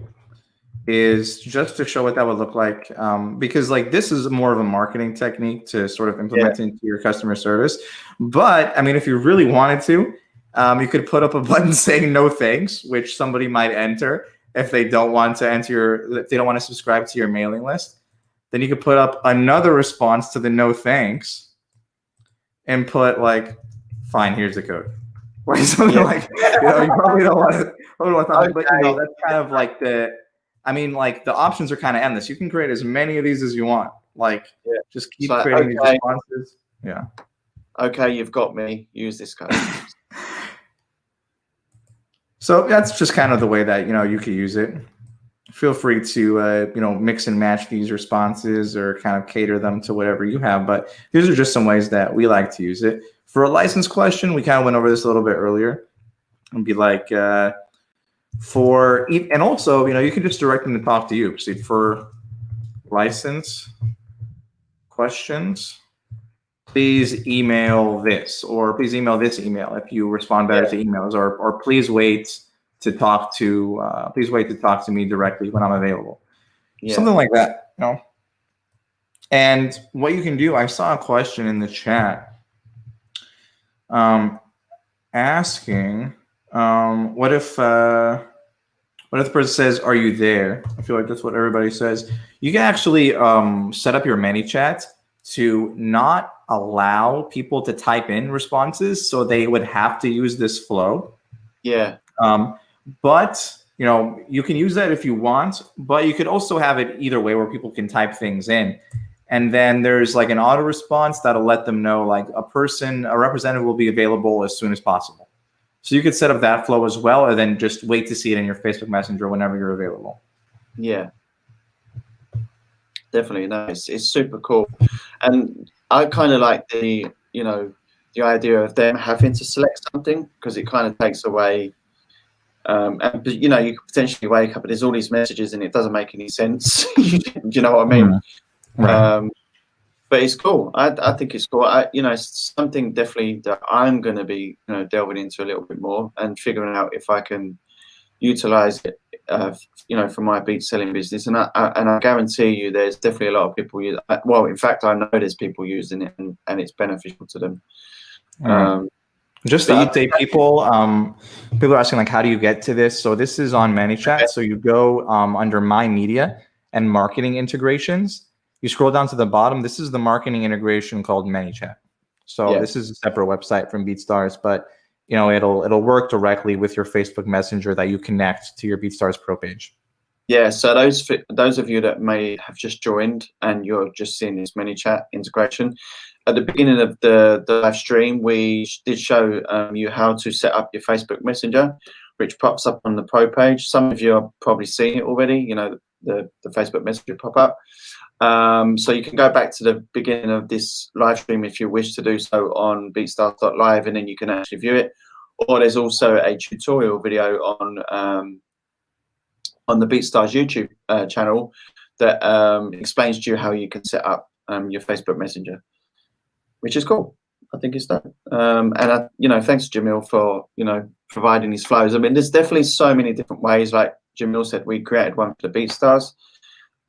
is just to show what that would look like, because like this is more of a marketing technique to sort of implement into your customer service. But I mean, if you really wanted to, you could put up a button saying no thanks, which somebody might enter if they don't want to if they don't want to subscribe to your mailing list. Then you could put up another response to the no thanks and put like, fine, here's the code. Or something like, you know, you probably don't want to, but you know, that's kind of like like the options are kind of endless. You can create as many of these as you want. Like, just keep creating these responses. Yeah. Okay, you've got me. Use this code. So that's just kind of the way that, you know, you could use it. Feel free to, you know, mix and match these responses or kind of cater them to whatever you have. But these are just some ways that we like to use it. For a license question, we kind of went over this a little bit earlier. And be like, and also, you know, you can just direct them to talk to you. See, for license questions, please email this, or please email this email if you respond better to emails, or please wait to talk to me directly when I'm available. Something like that, you know. And what you can do, I saw a question in the chat asking, what if the person says, are you there? I feel like that's what everybody says. You can actually set up your ManyChat to not allow people to type in responses, so they would have to use this flow. Yeah. But, you know, you can use that if you want, but you could also have it either way where people can type things in. And then there's like an auto response that'll let them know like a representative will be available as soon as possible. So you could set up that flow as well, and then just wait to see it in your Facebook Messenger whenever you're available. Yeah, definitely. No, it's super cool. And I kind of like the idea of them having to select something, because it kind of takes away And you know, you could potentially wake up and there's all these messages and it doesn't make any sense. Do you know what I mean? Right. But it's cool. I think it's cool. You know, it's something definitely that I'm going to be, you know, delving into a little bit more and figuring out if I can utilize it, you know, for my beat selling business. And I guarantee you, there's definitely a lot of people use. Well, in fact, I know there's people using it, and it's beneficial to them. Just to update people, people are asking like, how do you get to this? So this is on ManyChat. Okay. So you go under My Media and Marketing Integrations. You scroll down to the bottom. This is the marketing integration called ManyChat. So this is a separate website from BeatStars, but you know it'll work directly with your Facebook Messenger that you connect to your BeatStars Pro page. Yeah, so those of you that may have just joined and you're just seeing this ManyChat integration, at the beginning of the live stream, we did show you how to set up your Facebook Messenger, which pops up on the Pro page. Some of you are probably seeing it already, you know, the Facebook Messenger pop up. So you can go back to the beginning of this live stream if you wish to do so on BeatStars.live, and then you can actually view it. Or there's also a tutorial video on the BeatStars YouTube channel that explains to you how you can set up your Facebook Messenger, which is cool. I think it's that. And you know, thanks to Jamil for, you know, providing these flows. I mean, there's definitely so many different ways. Like Jamil said, we created one for the BeatStars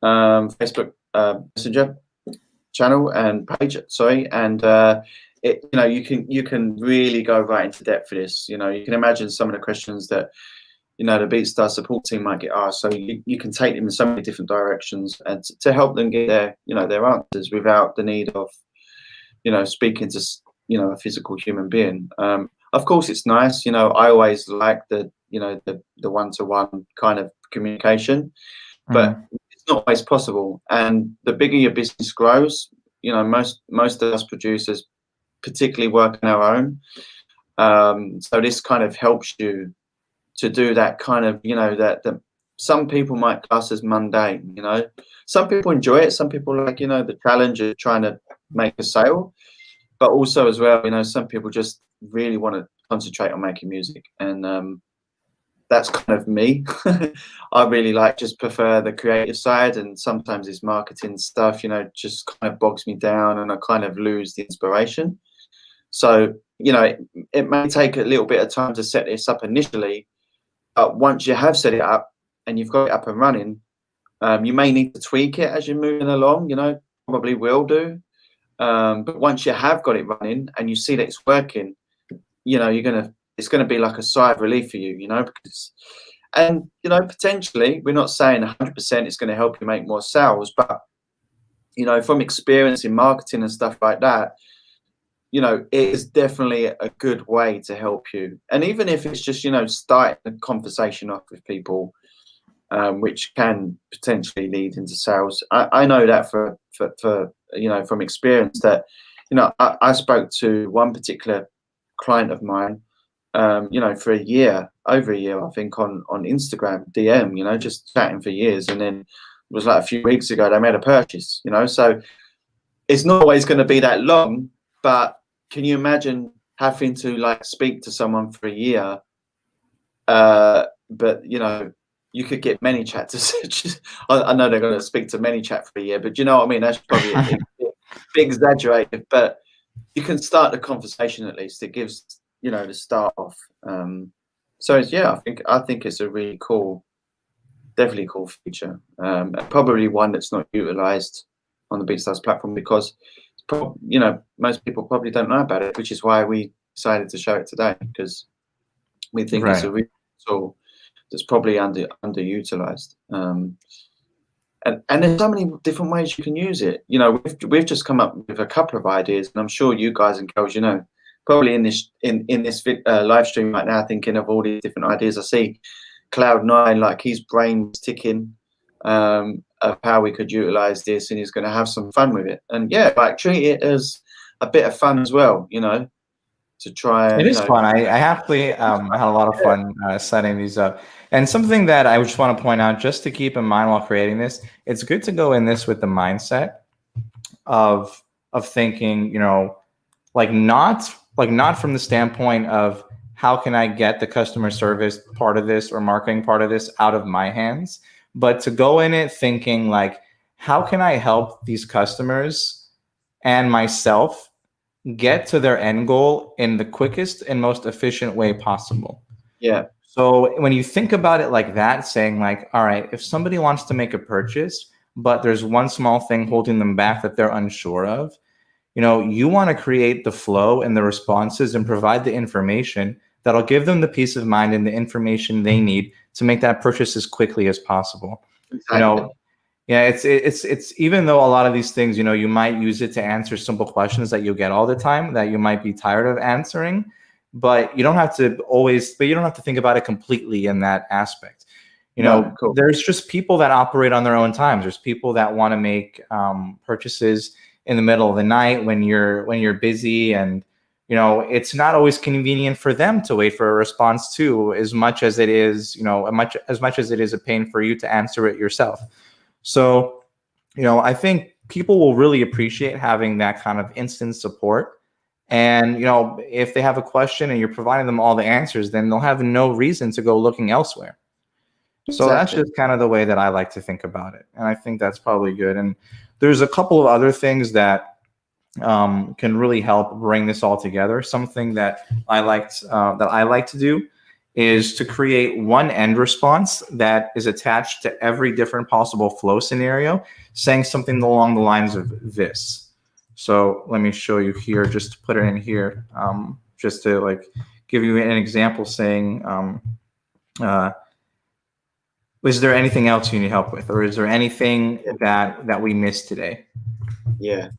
Facebook Messenger channel and page. Sorry, and you know, you can really go right into depth for this. You know, you can imagine some of the questions that, you know, the BeatStars support team might get asked. So you can take them in so many different directions and to help them get their, you know, their answers without the need of, you know, speaking to, you know, a physical human being. Of course, it's nice. You know, I always like the, you know, the one-to-one kind of communication, but it's not always possible. And the bigger your business grows, you know, most of us producers particularly work on our own. So this kind of helps you to do that kind of, you know, that some people might class as mundane. You know, some people enjoy it. Some people like, you know, the challenge of trying to make a sale, but also as well, you know, some people just really want to concentrate on making music, and that's kind of me. I really just prefer the creative side, and sometimes this marketing stuff, you know, just kind of bogs me down and I kind of lose the inspiration. So, you know, it may take a little bit of time to set this up initially, but once you have set it up and you've got it up and running, you may need to tweak it as you're moving along, you know, probably will do. But once you have got it running and you see that it's working, you know, it's gonna be like a sigh of relief for you, you know, and you know, potentially we're not saying 100% it's going to help you make more sales, but you know, from experience in marketing and stuff like that, you know, it is definitely a good way to help you. And even if it's just, you know, starting a conversation off with people, which can potentially lead into sales. I know that for you know, from experience, that, you know, I spoke to one particular client of mine, you know, for a year, over a year, I think, on Instagram DM, you know, just chatting for years, and then it was like a few weeks ago they made a purchase, you know. So it's not always going to be that long, but can you imagine having to like speak to someone for a year? But you know, you could get ManyChat to. I know they're going to speak to ManyChat for a year, but you know what I mean. That's probably a big exaggerated, but you can start the conversation at least. It gives, you know, the start off. So yeah, I think it's a really cool, definitely cool feature, and probably one that's not utilized on the BeatStars platform because, you know, most people probably don't know about it, which is why we decided to show it today, because we think it's a really tool that's probably underutilized. And there's so many different ways you can use it. You know, we've just come up with a couple of ideas, and I'm sure you guys and girls, you know, probably in this live stream right now, thinking of all these different ideas. I see Cloud9, like his brain's ticking of how we could utilize this, and he's going to have some fun with it. And yeah, like treat it as a bit of fun as well, you know, to try. It is fun. I happily had a lot of fun setting these up. And something that I just want to point out, just to keep in mind while creating this, it's good to go in this with the mindset of thinking, you know, like not from the standpoint of how can I get the customer service part of this or marketing part of this out of my hands, but to go in it thinking like, how can I help these customers and myself get to their end goal in the quickest and most efficient way possible? Yeah. So when you think about it like that, saying like, all right, if somebody wants to make a purchase, but there's one small thing holding them back that they're unsure of, you want to create the flow and the responses and provide the information that'll give them the peace of mind and the information they need to make that purchase as quickly as possible. Exactly. Yeah, it's even though a lot of these things, you might use it to answer simple questions that you get all the time that you might be tired of answering, but you don't have to think about it completely in that aspect. Cool. There's just people that operate on their own times. There's people that want to make purchases in the middle of the night when you're busy, and it's not always convenient for them to wait for a response too, as much as it is a pain for you to answer it yourself. So I think people will really appreciate having that kind of instant support. And if they have a question and you're providing them all the answers, then they'll have no reason to go looking elsewhere. So that's just kind of the way that I like to think about it. And I think that's probably good. And there's a couple of other things that can really help bring this all together. Something that I like to do is to create one end response that is attached to every different possible flow scenario, saying something along the lines of this. So let me show you here, just to put it in here, just to like give you an example, saying, is there anything else you need help with, or is there anything that we missed today? Yeah.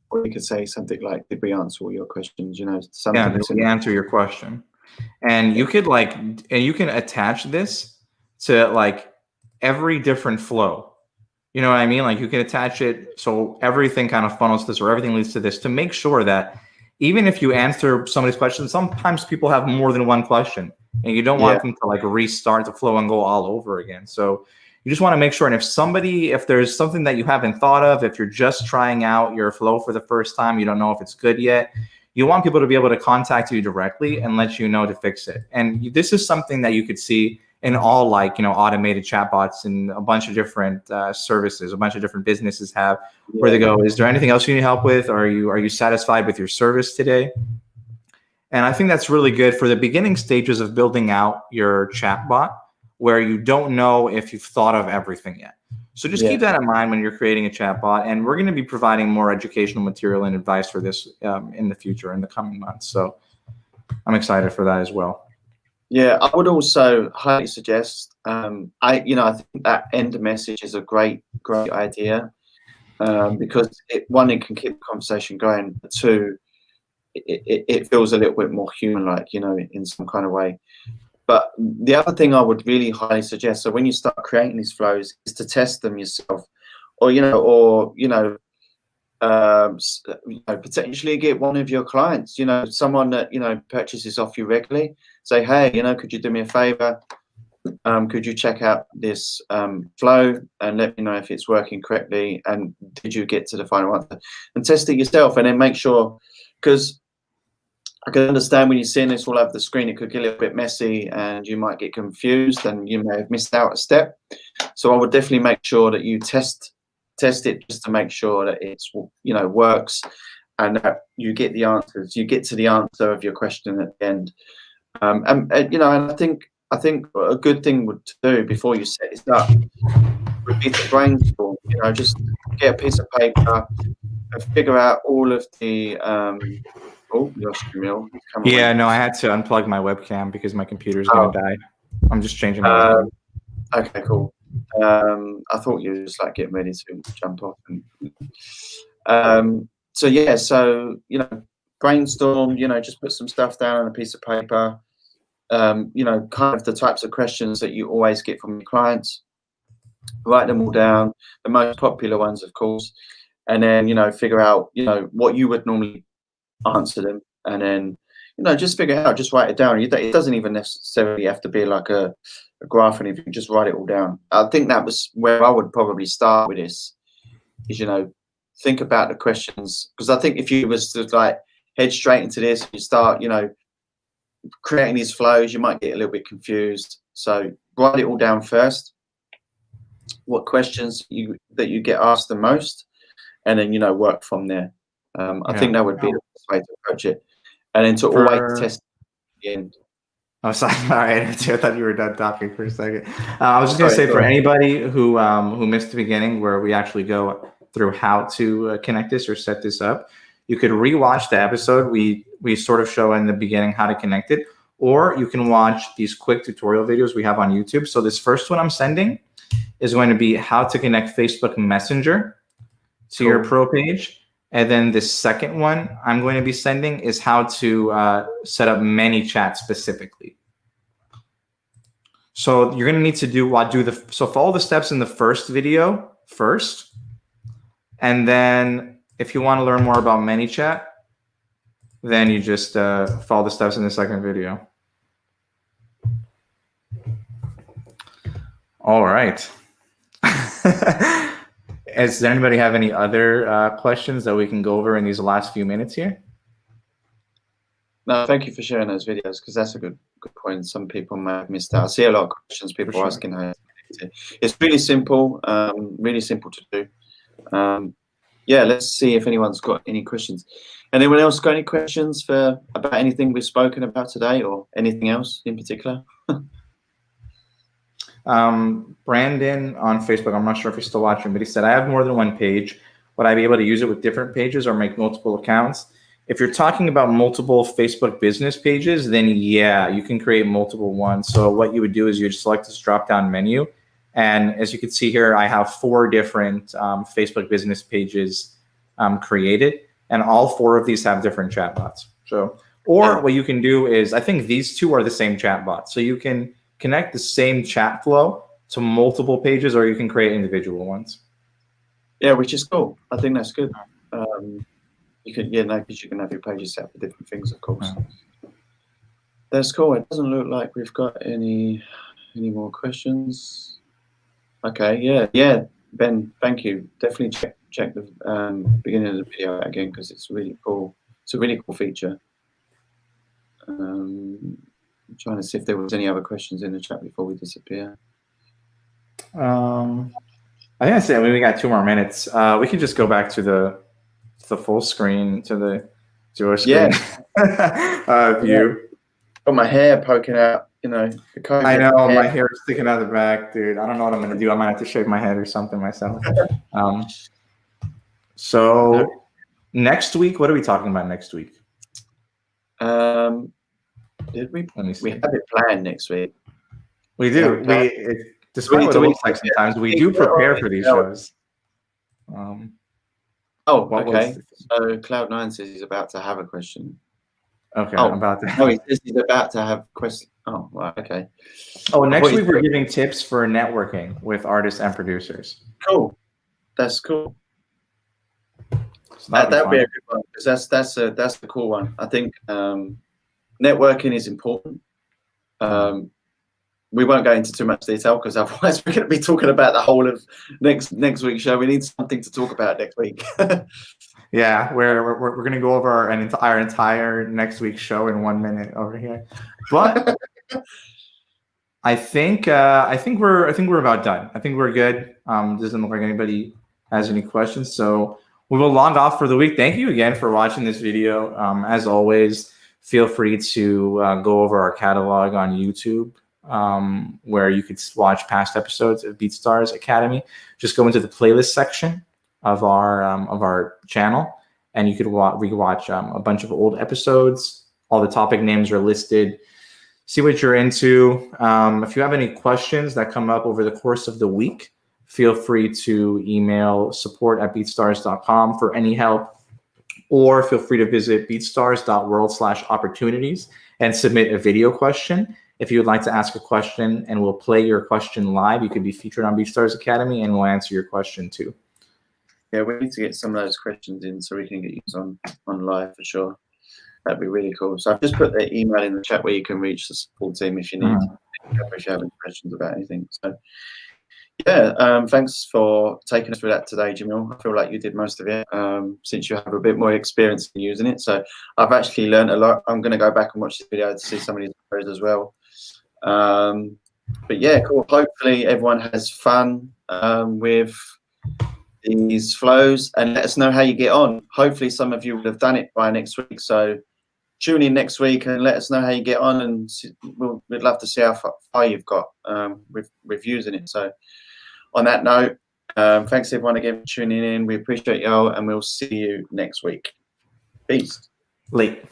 Or you could say something like, "Did we answer all your questions?" Something. Yeah, did we answer your question? And you could you can attach this to like every different flow. You know what I mean? Like you can attach it so everything kind of funnels to this, or everything leads to this, to make sure that even if you answer somebody's question, sometimes people have more than one question, and you don't want them to like restart the flow and go all over again. So you just want to make sure. And if there's something that you haven't thought of, if you're just trying out your flow for the first time, you don't know if it's good yet, you want people to be able to contact you directly and let you know to fix it. And this is something that you could see in all automated chatbots and a bunch of different services, a bunch of different businesses have, where they go, is there anything else you need help with? Are you satisfied with your service today? And I think that's really good for the beginning stages of building out your chatbot, where you don't know if you've thought of everything yet. So just keep that in mind when you're creating a chatbot. And we're going to be providing more educational material and advice for this in the future, in the coming months. So I'm excited for that as well. Yeah, I would also highly suggest. I think that end message is a great idea, because it can keep the conversation going. But two, it feels a little bit more human-like, in some kind of way. But the other thing I would really highly suggest, so when you start creating these flows, is to test them yourself, or potentially get one of your clients, someone that purchases off you regularly. Say, hey, could you do me a favor? Could you check out this flow and let me know if it's working correctly, and did you get to the final answer? And test it yourself, and then make sure, because I can understand when you're seeing this all over the screen, it could get a little bit messy and you might get confused and you may have missed out a step. So I would definitely make sure that you test it, just to make sure that it's works, and that you get the answers. You get to the answer of your question at the end. And I think a good thing to do before you set this up would be to brainstorm. Just get a piece of paper and figure out all of the. Oh, you lost your meal. Yeah, no, I had to unplug my webcam because my computer's going to die. I'm just changing my okay, cool. I thought you were just like getting ready to jump off. So brainstorm, just put some stuff down on a piece of paper. Kind of the types of questions that you always get from your clients. Write them all down, the most popular ones, of course, and then, figure out, what you would normally answer them, and then just figure it out, just write it down. It doesn't even necessarily have to be like a graph or anything, just write it all down. I think that was where I would probably start with this, is think about the questions, because I think if you was to like head straight into this, you start, you know, creating these flows, you might get a little bit confused. So write it all down first. What questions that you get asked the most, and then, you know, work from there. I think that would be the best way to approach it, and then to always test at the end. Oh, sorry. All right. I thought you were done talking for a second. I was just going to say, for anybody who missed the beginning, where we actually go through how to connect this or set this up, you could rewatch the episode. We sort of show in the beginning how to connect it, or you can watch these quick tutorial videos we have on YouTube. So this first one I'm sending is going to be how to connect Facebook Messenger to your pro page. And then the second one I'm going to be sending is how to set up ManyChat specifically. So you're going to need to so follow the steps in the first video first. And then if you want to learn more about ManyChat, then you just follow the steps in the second video. All right. Does anybody have any other questions that we can go over in these last few minutes here? No, thank you for sharing those videos, because that's a good point. Some people may have missed out. I see a lot of questions people asking how to connect it. It's really simple to do. Yeah, let's see if anyone's got any questions. Anyone else got any questions about anything we've spoken about today, or anything else in particular? Brandon on Facebook, I'm not sure if he's still watching, but he said, I have more than one page. Would I be able to use it with different pages or make multiple accounts? If you're talking about multiple Facebook business pages, then yeah, you can create multiple ones. So what you would do is you would select this drop-down menu. And as you can see here, I have 4 different Facebook business pages created, and all 4 of these have different chatbots. So, or what you can do is, I think these 2 are the same chatbot. So you can connect the same chat flow to multiple pages, or you can create individual ones. Yeah, which is cool. I think that's good. You can, because you can have your pages set for different things, of course. That's cool. It doesn't look like we've got any more questions. Okay, yeah, Ben, thank you. Definitely check the beginning of the video out again, because it's really cool. It's a really cool feature. I'm trying to see if there was any other questions in the chat before we disappear. I think that's it. I mean, we got 2 more minutes. We could just go back to the full screen, to our screen view. Got my hair poking out, you know. I know, my hair is sticking out the back, dude. I don't know what I'm gonna do. I might have to shave my head or something myself. So next week, what are we talking about next week? Did we? We have it planned next week. We do. Despite what it looks like sometimes, we do prepare for these shows. Okay. So Cloud9 says he's about to have a question. Okay, about that. No, he says he's about to have question. Oh, well, okay. Oh, next week we're giving tips for networking with artists and producers. Cool. That's cool. That'd be a good one, because that's a cool one. I think networking is important. We won't go into too much detail, because otherwise we're going to be talking about the whole of next week's show. We need something to talk about next week. Yeah, we're going to go over our entire next week's show in 1 minute over here. But I think we're about done. I think we're good. Doesn't look like anybody has any questions, so we will log off for the week. Thank you again for watching this video. As always, feel free to go over our catalog on YouTube, where you could watch past episodes of BeatStars Academy. Just go into the playlist section of our channel, and you could rewatch a bunch of old episodes. All the topic names are listed. See what you're into. If you have any questions that come up over the course of the week, feel free to email support@beatstars.com for any help, or feel free to visit beatstars.world/opportunities and submit a video question. If you would like to ask a question and we'll play your question live, you could be featured on BeatStars Academy and we'll answer your question too. Yeah, we need to get some of those questions in so we can get you on live for sure. That'd be really cool. So I've just put the email in the chat where you can reach the support team if you need. If you have any questions about anything. So yeah, thanks for taking us through that today, Jamil. I feel like you did most of it, since you have a bit more experience in using it. So I've actually learned a lot. I'm going to go back and watch this video to see some of these videos as well. But yeah, cool. Hopefully everyone has fun with these flows, and let us know how you get on. Hopefully some of you will have done it by next week. So tune in next week and let us know how you get on, and we'd love to see how far you've got with using it. So on that note, thanks everyone again for tuning in. We appreciate y'all, and we'll see you next week. Peace. Late.